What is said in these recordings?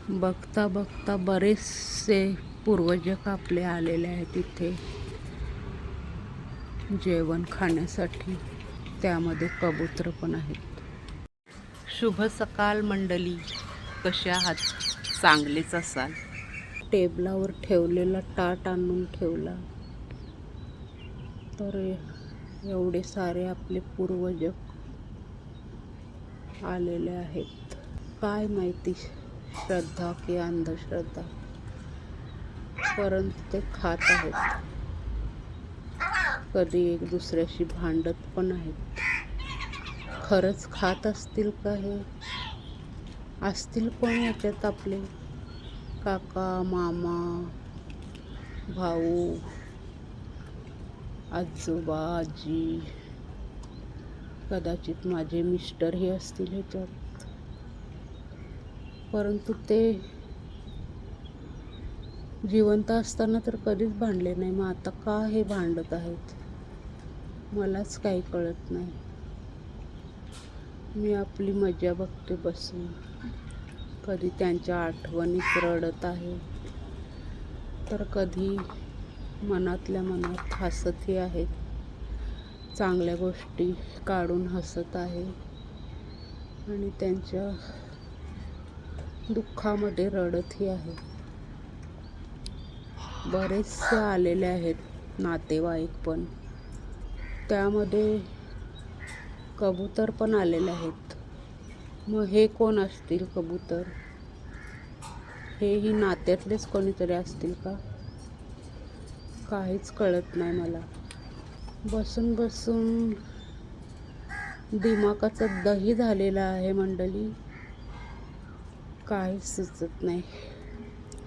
बघता बघता बरेचसे पूर्वजक आपले आलेले आहेत इथे जेवण खाण्यासाठी. त्यामध्ये कबूतर पण आहेत. शुभ सकाळ मंडळी, कसे आहात? चांगलेच असाल. टेबलावर ठेवलेला ताट आणून ठेवला तर एवढे सारे आपले पूर्वजक आलेले आहेत. काय माहिती श्रद्धा की अंधश्रद्धा, परंतु ते खात आहेत. कधी एक दुसऱ्याशी भांडत पण आहेत. खरंच खात असतील का? हे असतील कोण याच्यात आपले काका, मामा, भाऊ, आजोबा, आजी, कदाचित माझे मिस्टर हे असतील ह्याच्यात. परंतु ते जिवंत असताना तर कधीच भांडले नाही. मग आता का हे भांडत आहेत मलाच काही कळत नाही. मी आपली मजा बघते बसून. कधी त्यांच्या आठवणीत रडत आहे तर कधी मनातल्या मनात हसतही आहे. चांगल्या गोष्टी काढून हसत आहे आणि त्यांच्या दुःखामध्ये रडतही आहे. बरेचसे आलेले आहेत नातेवाईक पण. त्यामध्ये कबूतर पण आलेले आहेत. मग हे कोण असतील कबूतर? हेही नात्यातलेच कोणीतरी असतील का? काहीच कळत नाही मला. बसून बसून दिमागाचं दही झालेलं आहे मंडळी. काहीच सुचत नाही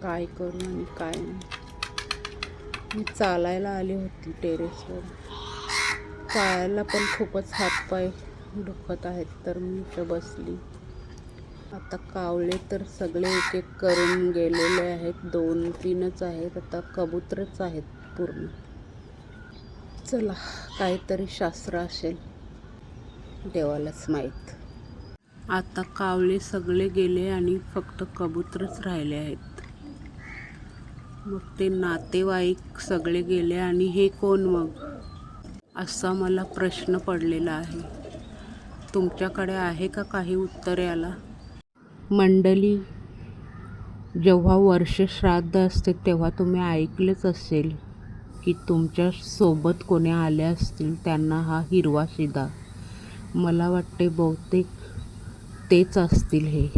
काय करू आणि काय नाही. मी चालायला आली होती टेरेसवर. चालायला पण खूपच हातपाय दुखत आहेत तर मी इथं बसली. आता कावळे तर सगळे एक एक करून गेलेले आहेत. 2-3च आहेत. आता कबूतरच आहेत पूर्ण. चला, काहीतरी शास्त्र असेल, देवालाच माहीत. आता कावळे सगळे गेले आणि फक्त कबूतरच राहिले आहेत. मग ते नातेवाईक सगळे गेले आणि हे कोण मग? असा मला प्रश्न पडलेला आहे. तुमच्याकडे आहे का काही उत्तर याला? मंडळी, जेव्हा वर्षश्राद्ध असते तेव्हा तुम्ही ऐकलेच असेल की तुमच्या सोबत कोणी आले असतील त्यांना हा हिरवा शिधा. मला वाटते बहुतेक तेच असतील हे.